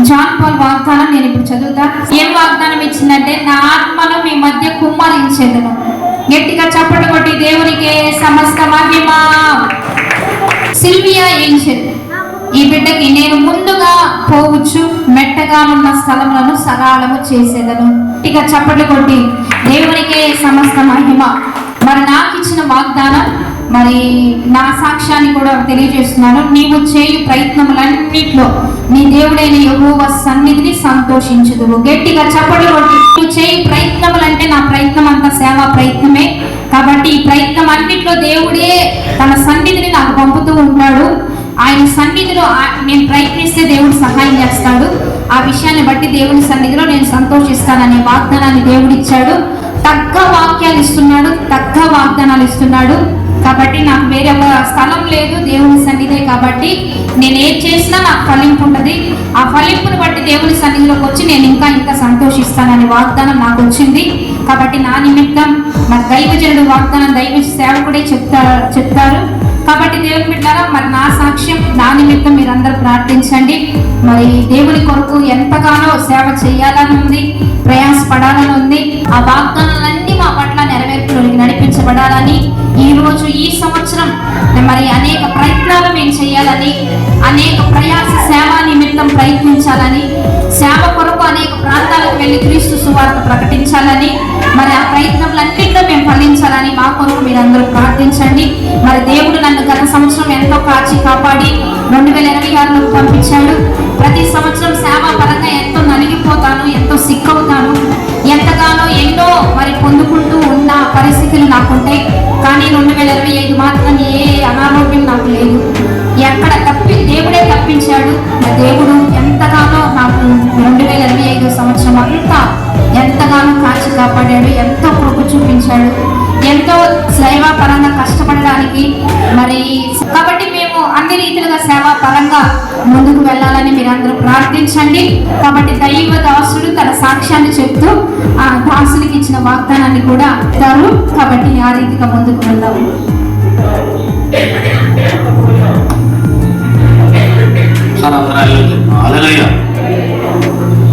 John Paul వాగ్దానం నేను ఇప్పుడు చదువుతా. ఏం వాగ్దానం ఇచ్చిందంటే, నా ఆత్మను మీ మధ్య కుమ్మరించేదను. గట్టిగా చప్పట్లు కొట్టి దేవునికి సమస్త మహిమ. సిల్వియా ఏంజెల్, ఈ బిడ్డకి నేను ముందుగా పోవచ్చు మెట్టగానున్న స్థలములను సరళము చేసేదను. ఇక చప్పట్లు కొట్టి దేవునికి సమస్త మహిమ. మరి నాకు ఇచ్చిన వాగ్దానం, మరి నా సాక్ష్యాన్ని కూడా తెలియజేస్తున్నాను. నీవు చేయు ప్రయత్నములన్నిట్లో నీ దేవుడైన యెహోవా సన్నిధిని సంతోషించుదువు. గట్టిగా చప్పట్లు కొట్టి నువ్వు చేయు ప్రయత్నములంటే నా ప్రయత్నం అంతా సేవా ప్రయత్నమే. కాబట్టి ఈ ప్రయత్నం అన్నిట్లో దేవుడే తన సన్నిధిని నాకు పంపుతూ ఉంటాడు. ఆయన సన్నిధిలో నేను ప్రయత్నిస్తే దేవుడు సహాయం చేస్తాడు. ఆ విషయాన్ని బట్టి దేవుని సన్నిధిలో నేను సంతోషిస్తాననే వాగ్దానాన్ని దేవుడు ఇచ్చాడు. తగ్గ వాక్యాలు ఇస్తున్నాడు, తగ్గ వాగ్దానాలు ఇస్తున్నాడు. కాబట్టి నాకు వేరే ఒక స్థలం లేదు, దేవుని సన్నిధే. కాబట్టి నేను ఏం చేసినా నాకు ఫలింపు ఉంటుంది. ఆ ఫలింపును బట్టి దేవుని సన్నిధిలోకి వచ్చి నేను ఇంకా సంతోషిస్తానని వాగ్దానం నాకు వచ్చింది. కాబట్టి నా నిమిత్తం మరి దైవజనుడు వాగ్దానం దైవ సేవకుడే చెప్తారు. కాబట్టి దేవుని బిడ్డలారా, మరి నా సాక్ష్యం, నా నిమిత్తం మీరందరూ ప్రార్థించండి. మరి దేవుని కొరకు ఎంతగానో సేవ చేయాలని ఉంది, ప్రయాసపడాలని ఉంది. ఆ వాగ్దానాలన్నీ మా పట్ల నెరవేర్పులోకి నడిపించబడాలని, ఈరోజు ఈ సంవత్సరం మరి అనేక ప్రయత్నాలు మేము చేయాలని, అనేక ప్రయాస సేవ నిమిత్తం ప్రయత్నించాలని, సేవ కొరకు అనేక ప్రాంతాలకు వెళ్ళి క్రీస్తు సువార్త ప్రకటించాలని, మరి ఆ ప్రయత్నములన్నింటిలో మేము ఫలించాలని మా కొరకు మీరందరూ ప్రార్థించండి. మరి దేవుడు నన్ను గత సంవత్సరం ఎంతో కాచి కాపాడి 2026లో పంపించాడు. ప్రతి సంవత్సరం సేవా పరంగా ఎంతో నలిగిపోతాను, ఎంతో సిక్కవుతాను, ఎంతగానో ఎన్నో మరి పొందుకుంటూ ఉన్న పరిస్థితులు నాకుంటాయి. కానీ 2025 మాత్రం ఏ అనారోగ్యం నాకు లేదు. ఎక్కడ దేవుడే తప్పించాడు. దేవుడు ఎంతగానో నాకు 2025 సంవత్సరం అంతా ఎంతగానో కాచి కాపాడాడు, ఎంతో కృప చూపించాడు, ఎంతో సేవా పరంగా కష్టపడడానికి. మరి కాబట్టి మేము అన్ని రీతిలుగా సేవా పరంగా ముందుకు వెళ్ళాలని మీరందరూ ప్రార్థించండి. కాబట్టి దైవ దాసుడు తన సాక్ష్యాన్ని చెప్తూ ఆ దాసునికి ఇచ్చిన వాగ్దానాన్ని కూడా ఇస్తారు. కాబట్టి ఆ రీతిగా ముందుకు వెళ్దాము.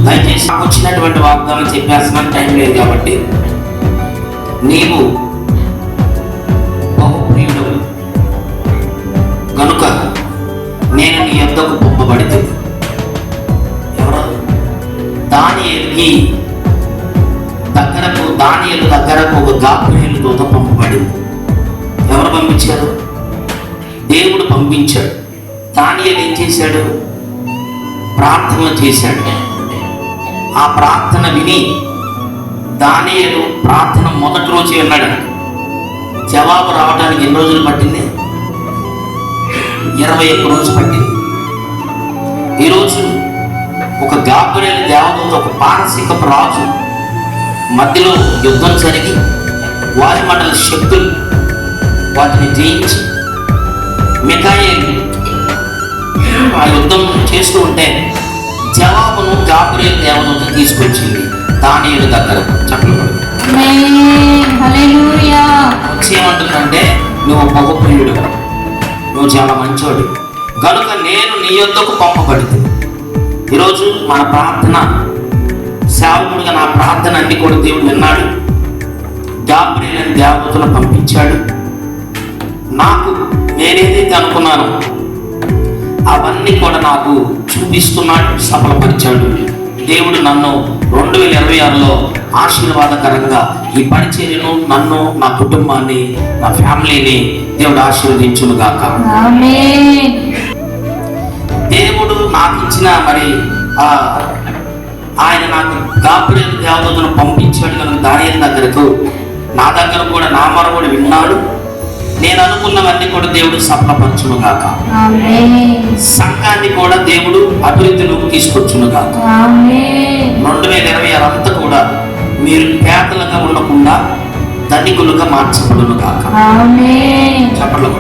దయచేసి నాకు వచ్చినటువంటి వాగ్దానం చెప్పేస్తున్న టైం లేదు కాబట్టి, నీవు బహుప్రియుడు గనుక నేను నీ యొద్దకు పంపబడితే, ఎవరు? దానియేలుకి దగ్గరకు ఒక గాబ్రియేలు దూత పంపబడింది. ఎవరు పంపించారు? దేవుడు పంపించాడు. దానియేలు ఏం చేశాడు? ప్రార్థన చేశాడు. ఆ ప్రార్థన విని దానియేలు ప్రార్థన మొదటి రోజు విన్నాడు. జవాబు రావడానికి ఎన్ని రోజులు పట్టింది? 21 రోజు పట్టింది. ఈరోజు ఒక గాబ్రియేలు దేవదూత, ఒక పారసీకపు రాజు మధ్యలో యుద్ధం జరిగి వారి మండల శక్తులు వాటిని జయించి మిఖాయేలు ఆ యుద్ధం చేస్తూ ఉంటే జవాబును గాబ్రియేలు దేవదూత తీసుకొచ్చింది దానియేలు దగ్గర. ఏమంటుందంటే, నువ్వు బహుప్రియుడు, నువ్వు చాలా మంచోడు కనుక నేను నీ యొద్దకు పంపబడింది. ఈరోజు మన ప్రార్థన, సేవకుడుగా నా ప్రార్థన అన్ని కూడా దేవుడు విన్నాడు. గాబ్రియేలు దేవదూతను పంపించాడు. నాకు నేనేదైతే అనుకున్నానో అవన్నీ కూడా నాకు చూపిస్తున్నాడు, సఫలపరిచాడు. దేవుడు నన్ను 2026లో ఆశీర్వాదకరంగా ఈ పరిచర్యను, నన్ను, నా కుటుంబాన్ని, నా ఫ్యామిలీని దేవుడు ఆశీర్వదించును గాక. దేవుడు నాకు ఇచ్చిన మరి ఆయన నాకు గాబ్రియేలు దేవదూతను పంపించాడు కనుక దానియేలు దగ్గరకు, నా దగ్గర కూడా నా మొర కూడా విన్నాడు. నేను అనుకున్నవన్నీ కూడా దేవుడు సఫలపరచును గాక. సంఘాన్ని కూడా దేవుడు అభివృద్ధిలోకి తీసుకొచ్చును గాక. 2026 అంతా కూడా మీరు పేదలుగా ఉండకుండా ధనికులుగా మార్చబడును గాక. చప్పట్లు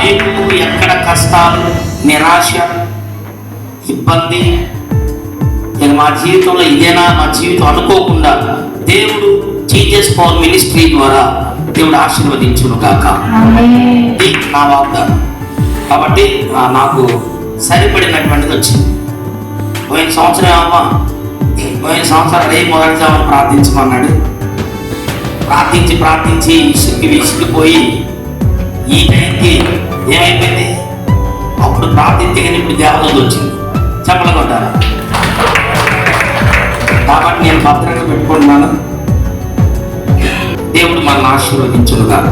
మీకు ఎక్కడ కష్టాలు, నిరాశ, ఇబ్బంది, మా జీవితంలో ఇదేనా మా జీవితం అనుకోకుండా దేవుడు జీజస్ పవర్ మినిస్ట్రీ ద్వారా దేవుడు ఆశీర్వదించును గాక. నా వాగ్దానం. కాబట్టి నాకు సరిపడినటువంటిది వచ్చింది. పోయిన సంవత్సరం పోయిన సంవత్సరం రేపు మొదటి జామున ప్రార్థించమన్నాడు. ప్రార్థించి విసిగిపోయి ఈ టైంకి ఏమైపోయింది, అప్పుడు ప్రార్థించగానే ఇప్పుడు దేవదూత వచ్చింది. చెప్పలు కొట్టారు. కాబట్టి నేను భద్రంగా పెట్టుకుంటున్నాను. దేవుడు మనల్ని ఆశీర్వదించును గాక.